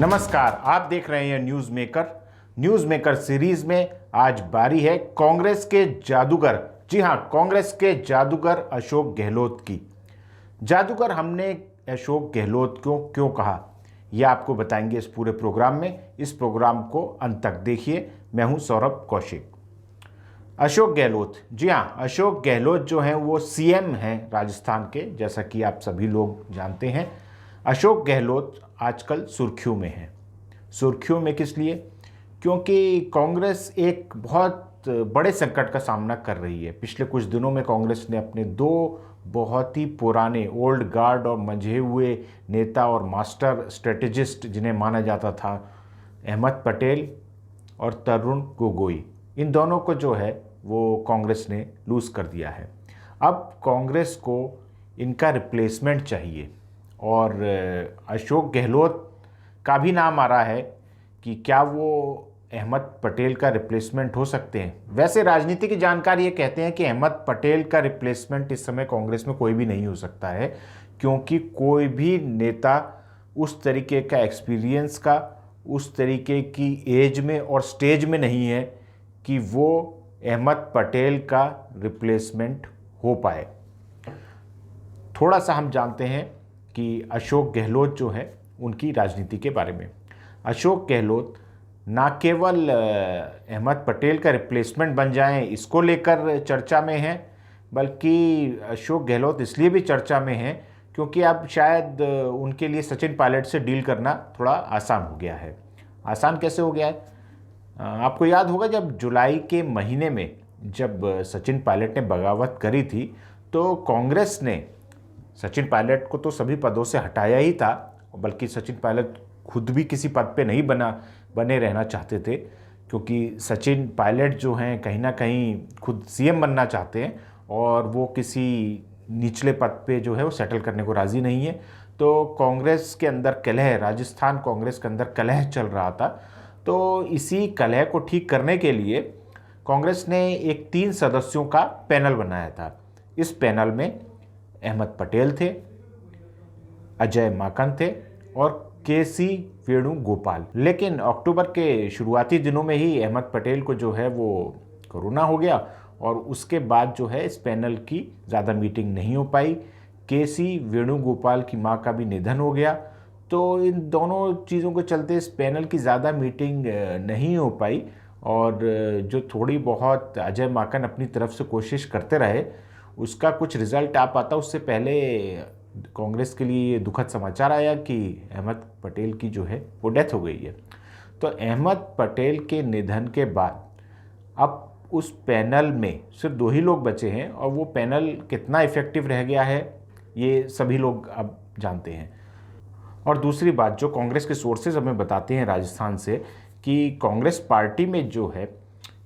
नमस्कार, आप देख रहे हैं न्यूज़ मेकर सीरीज में आज बारी है कांग्रेस के जादूगर, जी हां, कांग्रेस के जादूगर अशोक गहलोत की। जादूगर हमने अशोक गहलोत को क्यों कहा, यह आपको बताएंगे इस पूरे प्रोग्राम में। इस प्रोग्राम को अंत तक देखिए। मैं हूं सौरभ कौशिक। अशोक गहलोत, जी हाँ, अशोक गहलोत जो हैं वो सीएम हैं राजस्थान के, जैसा कि आप सभी लोग जानते हैं। अशोक गहलोत आजकल सुर्खियों में हैं। सुर्खियों में किस लिए? क्योंकि कांग्रेस एक बहुत बड़े संकट का सामना कर रही है। पिछले कुछ दिनों में कांग्रेस ने अपने दो बहुत ही पुराने ओल्ड गार्ड और मंझे हुए नेता और मास्टर स्ट्रेटेजिस्ट, जिन्हें माना जाता था, अहमद पटेल और तरुण गोगोई, इन दोनों को जो है वो कांग्रेस ने लूज़ कर दिया है। अब कांग्रेस को इनका रिप्लेसमेंट चाहिए और अशोक गहलोत का भी नाम आ रहा है कि क्या वो अहमद पटेल का रिप्लेसमेंट हो सकते हैं। वैसे राजनीति की जानकारी ये कहते हैं कि अहमद पटेल का रिप्लेसमेंट इस समय कांग्रेस में कोई भी नहीं हो सकता है, क्योंकि कोई भी नेता उस तरीके का एक्सपीरियंस का, उस तरीके की एज में और स्टेज में नहीं है कि वो अहमद पटेल का रिप्लेसमेंट हो पाए। थोड़ा सा हम जानते हैं कि अशोक गहलोत जो है उनकी राजनीति के बारे में। अशोक गहलोत ना केवल अहमद पटेल का रिप्लेसमेंट बन जाएं इसको लेकर चर्चा में हैं, बल्कि अशोक गहलोत इसलिए भी चर्चा में हैं क्योंकि अब शायद उनके लिए सचिन पायलट से डील करना थोड़ा आसान हो गया है। आसान कैसे हो गया है? आपको याद होगा जब जुलाई के महीने में जब सचिन पायलट ने बगावत करी थी, तो कांग्रेस ने सचिन पायलट को तो सभी पदों से हटाया ही था, बल्कि सचिन पायलट खुद भी किसी पद पे नहीं बने रहना चाहते थे, क्योंकि सचिन पायलट जो हैं कहीं ना कहीं खुद सीएम बनना चाहते हैं और वो किसी निचले पद पे जो है वो सेटल करने को राज़ी नहीं है। तो कांग्रेस के अंदर कलह, राजस्थान कांग्रेस के अंदर कलह चल रहा था। तो इसी कलह को ठीक करने के लिए कांग्रेस ने एक 3 सदस्यों का पैनल बनाया था। इस पैनल में अहमद पटेल थे, अजय माकन थे और केसी वेणुगोपाल। लेकिन अक्टूबर के शुरुआती दिनों में ही अहमद पटेल को जो है वो कोरोना हो गया और उसके बाद जो है इस पैनल की ज़्यादा मीटिंग नहीं हो पाई। केसी वेणुगोपाल की मां का भी निधन हो गया। तो इन दोनों चीज़ों के चलते इस पैनल की ज़्यादा मीटिंग नहीं हो पाई और जो थोड़ी बहुत अजय माकन अपनी तरफ से कोशिश करते रहे, उसका कुछ रिजल्ट आ पाता उससे पहले कांग्रेस के लिए ये दुखद समाचार आया कि अहमद पटेल की जो है वो डेथ हो गई है। तो अहमद पटेल के निधन के बाद अब उस पैनल में सिर्फ 2 ही लोग बचे हैं और वो पैनल कितना इफ़ेक्टिव रह गया है ये सभी लोग अब जानते हैं। और दूसरी बात, जो कांग्रेस के सोर्सेज हमें बताते हैं राजस्थान से, कि कांग्रेस पार्टी में जो है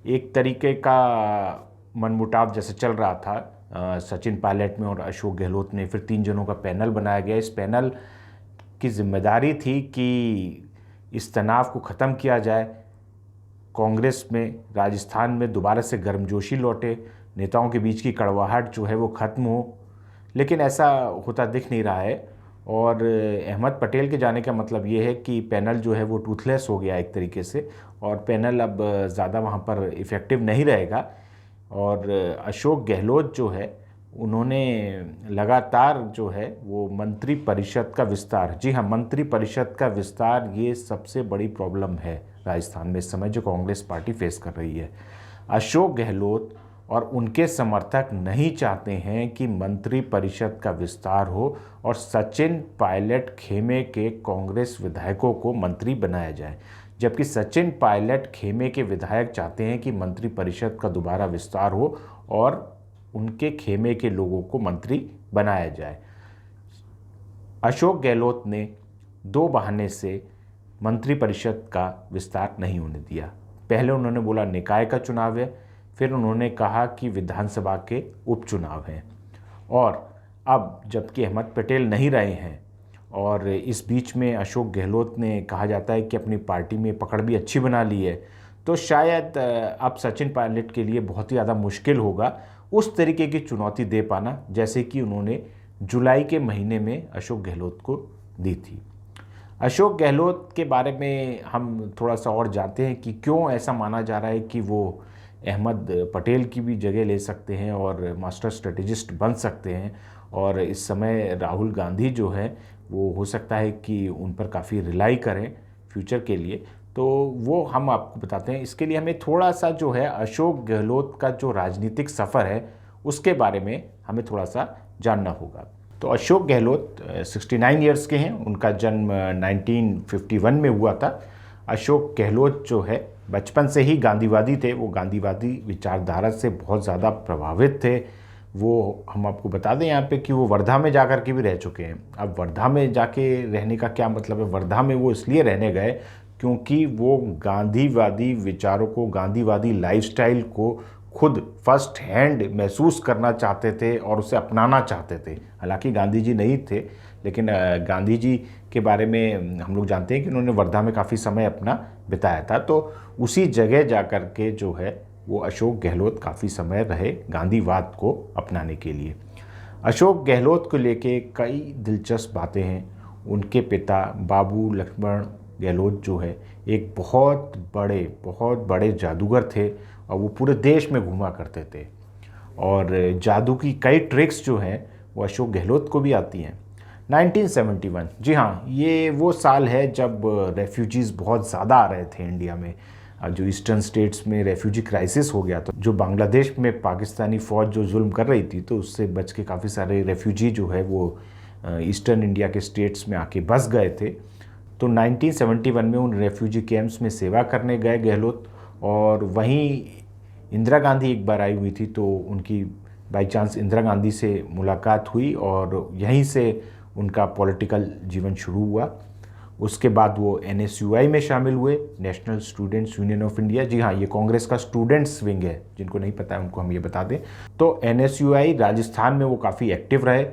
एक तरीके का मनमुटाव जैसे चल रहा था सचिन पायलट में और अशोक गहलोत में। फिर 3 जनों का पैनल बनाया गया। इस पैनल की जिम्मेदारी थी कि इस तनाव को ख़त्म किया जाए, कांग्रेस में राजस्थान में दोबारा से गर्मजोशी लौटे, नेताओं के बीच की कड़वाहट जो है वो ख़त्म हो। लेकिन ऐसा होता दिख नहीं रहा है और अहमद पटेल के जाने का मतलब ये है कि पैनल जो है वो टूथलेस हो गया एक तरीके से, और पैनल अब ज़्यादा वहाँ पर इफ़ेक्टिव नहीं रहेगा। और अशोक गहलोत जो है उन्होंने लगातार जो है वो मंत्री परिषद का विस्तार, जी हाँ, मंत्री परिषद का विस्तार, ये सबसे बड़ी प्रॉब्लम है राजस्थान में इस समय जो कांग्रेस पार्टी फेस कर रही है। अशोक गहलोत और उनके समर्थक नहीं चाहते हैं कि मंत्री परिषद का विस्तार हो और सचिन पायलट खेमे के कांग्रेस विधायकों को मंत्री बनाया जाए, जबकि सचिन पायलट खेमे के विधायक चाहते हैं कि मंत्री परिषद का दोबारा विस्तार हो और उनके खेमे के लोगों को मंत्री बनाया जाए। अशोक गहलोत ने 2 बहाने से मंत्री परिषद का विस्तार नहीं होने दिया। पहले उन्होंने बोला निकाय का चुनाव है, फिर उन्होंने कहा कि विधानसभा के उपचुनाव हैं, और अब जबकि अहमद पटेल नहीं रहे हैं और इस बीच में अशोक गहलोत ने कहा जाता है कि अपनी पार्टी में पकड़ भी अच्छी बना ली है, तो शायद अब सचिन पायलट के लिए बहुत ही ज़्यादा मुश्किल होगा उस तरीके की चुनौती दे पाना जैसे कि उन्होंने जुलाई के महीने में अशोक गहलोत को दी थी। अशोक गहलोत के बारे में हम थोड़ा सा और जानते हैं कि क्यों ऐसा माना जा रहा है कि वो अहमद पटेल की भी जगह ले सकते हैं और मास्टर स्ट्रेटेजिस्ट बन सकते हैं, और इस समय राहुल गांधी जो है वो हो सकता है कि उन पर काफ़ी रिलाई करें फ्यूचर के लिए। तो वो हम आपको बताते हैं। इसके लिए हमें थोड़ा सा जो है अशोक गहलोत का जो राजनीतिक सफ़र है उसके बारे में हमें थोड़ा सा जानना होगा। तो अशोक गहलोत 69 ईयर्स के हैं। उनका जन्म 1951 में हुआ था। अशोक गहलोत जो है बचपन से ही गांधीवादी थे। वो गांधीवादी विचारधारा से बहुत ज़्यादा प्रभावित थे। वो हम आपको बता दें यहाँ पे कि वो वर्धा में जाकर के भी रह चुके हैं। अब वर्धा में जाके रहने का क्या मतलब है? वर्धा में वो इसलिए रहने गए क्योंकि वो गांधीवादी विचारों को, गांधीवादी लाइफस्टाइल को खुद फर्स्ट हैंड महसूस करना चाहते थे और उसे अपनाना चाहते थे। हालांकि गांधी जी नहीं थे, लेकिन गांधी जी के बारे में हम लोग जानते हैं कि उन्होंने वर्धा में काफ़ी समय अपना बिताया था। तो उसी जगह जाकर के जो है वो अशोक गहलोत काफ़ी समय रहे गांधीवाद को अपनाने के लिए। अशोक गहलोत को लेके कई दिलचस्प बातें हैं। उनके पिता बाबू लक्ष्मण गहलोत जो है एक बहुत बड़े जादूगर थे और वो पूरे देश में घूमा करते थे, और जादू की कई ट्रिक्स जो हैं वो अशोक गहलोत को भी आती हैं। 1971, जी हाँ, ये वो साल है जब रेफ्यूजीज़ बहुत ज़्यादा आ रहे थे इंडिया में। जो ईस्टर्न स्टेट्स में रेफ्यूजी क्राइसिस हो गया था, जो बांग्लादेश में पाकिस्तानी फ़ौज जो जुल्म कर रही थी, तो उससे बच के काफ़ी सारे रेफ्यूजी जो है वो ईस्टर्न इंडिया के स्टेट्स में आके बस गए थे। तो 1971 में उन रेफ्यूजी कैंप्स में सेवा करने गए गहलोत, और वहीं इंदिरा गांधी एक बार आई हुई थी, तो उनकी बाई चांस इंदिरा गांधी से मुलाकात हुई और यहीं से उनका पॉलिटिकल जीवन शुरू हुआ। उसके बाद वो NSUI में शामिल हुए, National Students Union of India. जी हाँ, ये कांग्रेस का स्टूडेंट्स विंग है, जिनको नहीं पता है उनको हम ये बता दें। तो NSUI राजस्थान में वो काफ़ी एक्टिव रहे,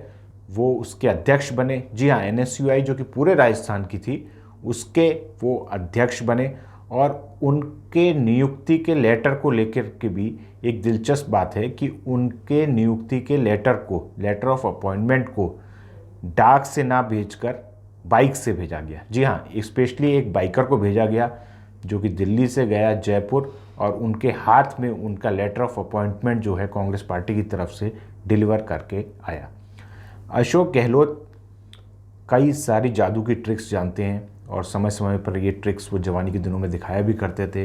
वो उसके अध्यक्ष बने। जी हाँ, NSUI जो कि पूरे राजस्थान की थी उसके वो अध्यक्ष बने, और उनके नियुक्ति के लेटर को लेकर के भी एक दिलचस्प बात है कि उनके नियुक्ति के लेटर को, लेटर ऑफ अपॉइंटमेंट को डाक से ना भेजकर बाइक से भेजा गया। जी हाँ, स्पेशली एक बाइकर को भेजा गया जो कि दिल्ली से गया जयपुर, और उनके हाथ में उनका लेटर ऑफ अपॉइंटमेंट जो है कांग्रेस पार्टी की तरफ से डिलीवर करके आया। अशोक गहलोत कई सारी जादू की ट्रिक्स जानते हैं, और समय समय पर ये ट्रिक्स वो जवानी के दिनों में दिखाया भी करते थे।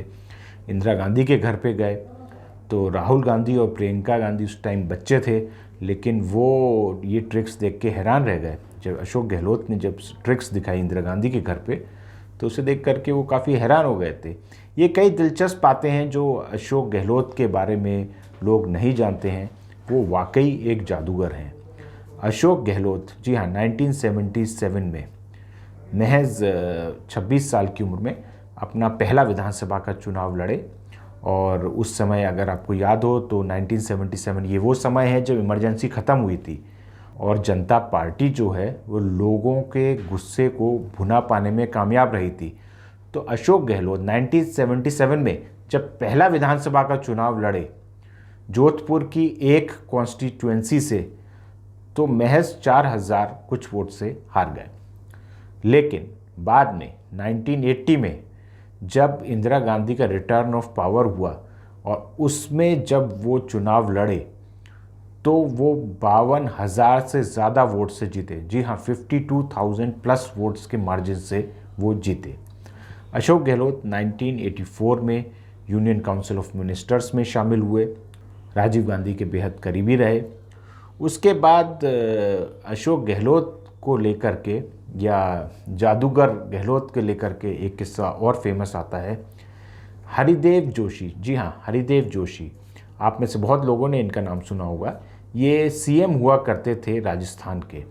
इंदिरा गांधी के घर पे गए तो राहुल गांधी और प्रियंका गांधी उस टाइम बच्चे थे, लेकिन वो ये ट्रिक्स देख के हैरान रह गए। जब अशोक गहलोत ने जब ट्रिक्स दिखाई इंदिरा गांधी के घर पे, तो उसे देख करके वो काफ़ी हैरान हो गए थे। ये कई दिलचस्प बातें हैं जो अशोक गहलोत के बारे में लोग नहीं जानते हैं। वो वाकई एक जादूगर हैं। अशोक गहलोत, जी हाँ, 1977 में महज 26 साल की उम्र में अपना पहला विधानसभा का चुनाव लड़े, और उस समय अगर आपको याद हो तो 1977 ये वो समय है जब इमरजेंसी ख़त्म हुई थी, और जनता पार्टी जो है वो लोगों के गुस्से को भुना पाने में कामयाब रही थी। तो अशोक गहलोत 1977 में जब पहला विधानसभा का चुनाव लड़े जोधपुर की एक कॉन्स्टिट्यूएंसी से, तो महज 4000 कुछ वोट से हार गए। लेकिन बाद में 1980 में जब इंदिरा गांधी का रिटर्न ऑफ पावर हुआ और उसमें जब वो चुनाव लड़े, तो वो 52,000 से ज़्यादा वोट से जीते। जी हाँ, 52,000 प्लस वोट्स के मार्जिन से वो जीते। अशोक गहलोत 1984 में यूनियन काउंसिल ऑफ मिनिस्टर्स में शामिल हुए, राजीव गांधी के बेहद करीबी रहे। उसके बाद अशोक गहलोत को लेकर के, या जादूगर गहलोत के लेकर के एक किस्सा और फेमस आता है। हरिदेव जोशी, जी हाँ, हरिदेव जोशी, आप में से बहुत लोगों ने इनका नाम सुना होगा। ये CM हुआ करते थे राजस्थान के,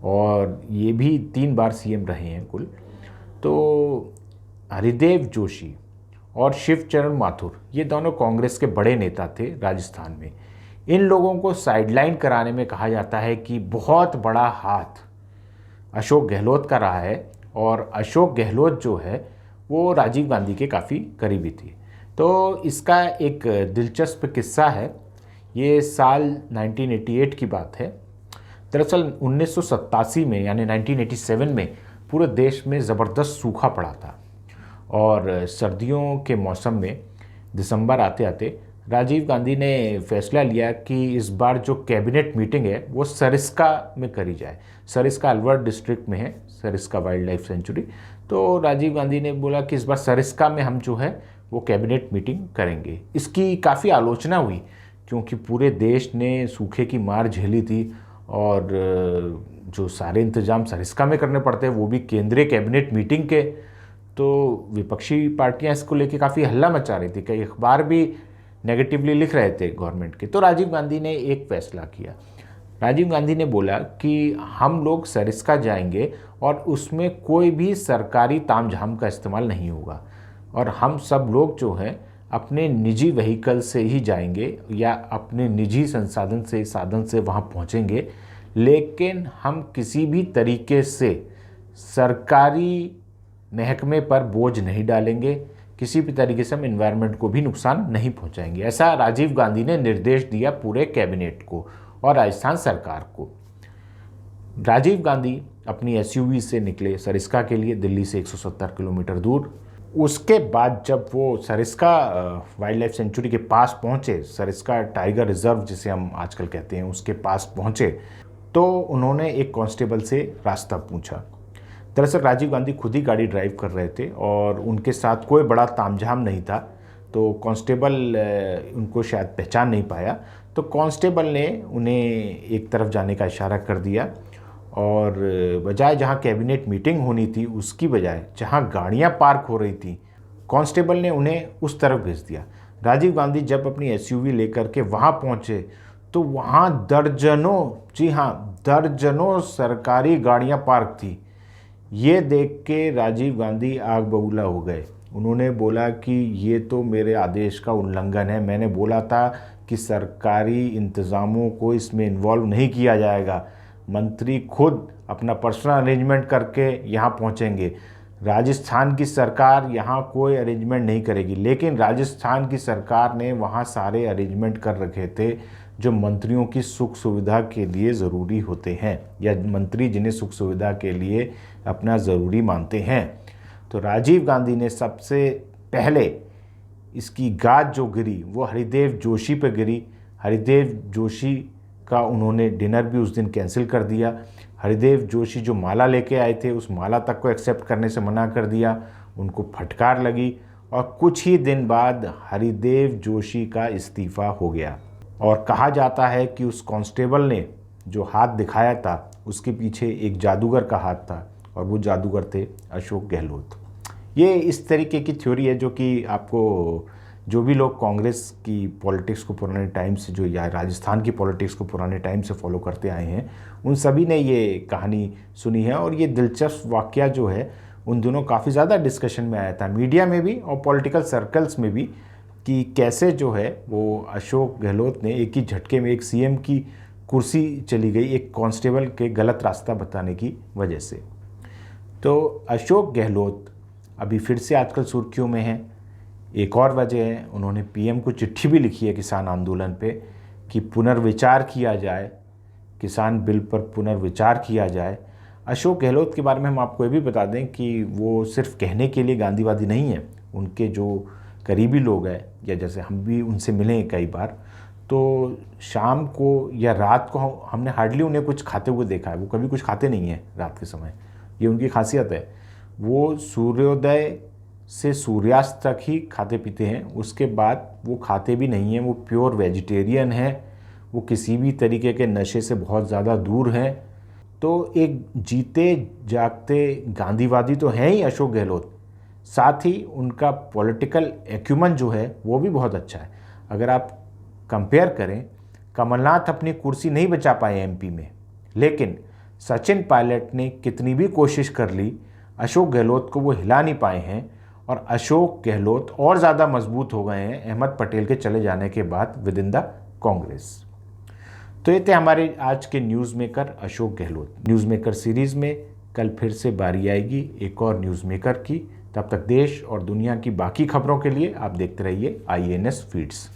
और ये भी 3 बार CM रहे हैं कुल। तो हरिदेव जोशी और शिवचरण माथुर, ये दोनों कांग्रेस के बड़े नेता थे राजस्थान में। इन लोगों को साइडलाइन कराने में कहा जाता है कि बहुत बड़ा हाथ अशोक गहलोत का रहा है, और अशोक गहलोत जो है वो राजीव गांधी के काफ़ी करीबी थी। तो इसका एक दिलचस्प किस्सा है। ये साल 1988 की बात है। दरअसल 1987 में, यानी 1987 में पूरे देश में ज़बरदस्त सूखा पड़ा था और सर्दियों के मौसम में दिसंबर आते आते राजीव गांधी ने फैसला लिया कि इस बार जो कैबिनेट मीटिंग है वो सरिस्का में करी जाए। सरिस्का अलवर डिस्ट्रिक्ट में है, सरिस्का वाइल्ड लाइफ सेंचुरी। तो राजीव गांधी ने बोला कि इस बार सरिस्का में हम जो है वो कैबिनेट मीटिंग करेंगे। इसकी काफ़ी आलोचना हुई क्योंकि पूरे देश ने सूखे की मार झेली थी और जो सारे इंतजाम सरिस्का में करने पड़ते हैं वो भी केंद्रीय कैबिनेट मीटिंग के। तो विपक्षी पार्टियां इसको लेके काफ़ी हल्ला मचा रही थी, कई अखबार भी नेगेटिवली लिख रहे थे गवर्नमेंट के। तो राजीव गांधी ने एक फैसला किया। राजीव गांधी ने बोला कि हम लोग सरिस्का जाएंगे और उसमें कोई भी सरकारी तामझाम का इस्तेमाल नहीं होगा और हम सब लोग जो हैं अपने निजी व्हीकल से ही जाएंगे या अपने निजी साधन से वहाँ पहुँचेंगे, लेकिन हम किसी भी तरीके से सरकारी महकमे पर बोझ नहीं डालेंगे, किसी भी तरीके से हम एनवायरनमेंट को भी नुकसान नहीं पहुंचाएंगे। ऐसा राजीव गांधी ने निर्देश दिया पूरे कैबिनेट को और राजस्थान सरकार को। राजीव गांधी अपनी एसयूवी से निकले सरिस्का के लिए, दिल्ली से 170 किलोमीटर दूर। उसके बाद जब वो सरिस्का वाइल्ड लाइफ सेंचुरी के पास पहुंचे, सरिस्का टाइगर रिजर्व जिसे हम आजकल कहते हैं, उसके पास पहुंचे तो उन्होंने एक कांस्टेबल से रास्ता पूछा। दरअसल राजीव गांधी खुद ही गाड़ी ड्राइव कर रहे थे और उनके साथ कोई बड़ा तामझाम नहीं था, तो कांस्टेबल उनको शायद पहचान नहीं पाया। तो कांस्टेबल ने उन्हें एक तरफ जाने का इशारा कर दिया और बजाय जहां कैबिनेट मीटिंग होनी थी उसकी बजाय जहां गाड़ियां पार्क हो रही थी, कांस्टेबल ने उन्हें उस तरफ भेज दिया। राजीव गांधी जब अपनी एसयूवी लेकर के वहां पहुंचे तो वहां दर्जनों, जी हाँ दर्जनों सरकारी गाड़ियां पार्क थी। ये देख के राजीव गांधी आग बबूला हो गए। उन्होंने बोला कि ये तो मेरे आदेश का उल्लंघन है, मैंने बोला था कि सरकारी इंतज़ामों को इसमें इन्वॉल्व नहीं किया जाएगा, मंत्री खुद अपना पर्सनल अरेंजमेंट करके यहाँ पहुँचेंगे, राजस्थान की सरकार यहाँ कोई अरेंजमेंट नहीं करेगी। लेकिन राजस्थान की सरकार ने वहाँ सारे अरेंजमेंट कर रखे थे जो मंत्रियों की सुख सुविधा के लिए ज़रूरी होते हैं या मंत्री जिन्हें सुख सुविधा के लिए अपना ज़रूरी मानते हैं। तो राजीव गांधी ने सबसे पहले इसकी गाज जो गिरी वो हरिदेव जोशी पे गिरी। हरिदेव जोशी का उन्होंने डिनर भी उस दिन कैंसिल कर दिया। हरिदेव जोशी जो माला लेके आए थे उस माला तक को एक्सेप्ट करने से मना कर दिया, उनको फटकार लगी और कुछ ही दिन बाद हरिदेव जोशी का इस्तीफ़ा हो गया। और कहा जाता है कि उस कांस्टेबल ने जो हाथ दिखाया था उसके पीछे एक जादूगर का हाथ था और वो जादूगर थे अशोक गहलोत। ये इस तरीके की थ्योरी है जो कि आपको जो भी लोग कांग्रेस की पॉलिटिक्स को पुराने टाइम से जो या राजस्थान की पॉलिटिक्स को पुराने टाइम से फॉलो करते आए हैं उन सभी ने ये कहानी सुनी है। और ये दिलचस्प वाकया जो है उन दिनों काफ़ी ज़्यादा डिस्कशन में आया था, मीडिया में भी और पॉलिटिकल सर्कल्स में भी, कि कैसे जो है वो अशोक गहलोत ने एक ही झटके में एक सीएम की कुर्सी चली गई एक कांस्टेबल के गलत रास्ता बताने की वजह से। तो अशोक गहलोत अभी फिर से आजकल सुर्खियों में हैं। एक और वजह है, उन्होंने पीएम को चिट्ठी भी लिखी है किसान आंदोलन पे कि पुनर्विचार किया जाए, किसान बिल पर पुनर्विचार किया जाए। अशोक गहलोत के बारे में हम आपको ये भी बता दें कि वो सिर्फ कहने के लिए गांधीवादी नहीं है। उनके जो करीबी लोग हैं या जैसे हम भी उनसे मिले हैं कई बार, तो शाम को या रात को हमने हार्डली उन्हें कुछ खाते हुए देखा है। वो कभी कुछ खाते नहीं हैं रात के समय, ये उनकी खासियत है। वो सूर्योदय से सूर्यास्त तक ही खाते पीते हैं, उसके बाद वो खाते भी नहीं हैं। वो प्योर वेजिटेरियन हैं, वो किसी भी तरीके के नशे से बहुत ज़्यादा दूर हैं। तो एक जीते जागते गांधीवादी तो हैं ही अशोक गहलोत, साथ ही उनका पॉलिटिकल एक्यूमन जो है वो भी बहुत अच्छा है। अगर आप कंपेयर करें, कमलनाथ अपनी कुर्सी नहीं बचा पाए एमपी में, लेकिन सचिन पायलट ने कितनी भी कोशिश कर ली, अशोक गहलोत को वो हिला नहीं पाए हैं। और अशोक गहलोत और ज़्यादा मजबूत हो गए हैं अहमद पटेल के चले जाने के बाद विद इन द कांग्रेस। तो ये थे हमारे आज के news maker Ashok Gehlot. News maker series में कल फिर से बारी आएगी एक और न्यूज़ मेकर की। तब तक देश और दुनिया की बाकी खबरों के लिए आप देखते रहिए IANS फीड्स।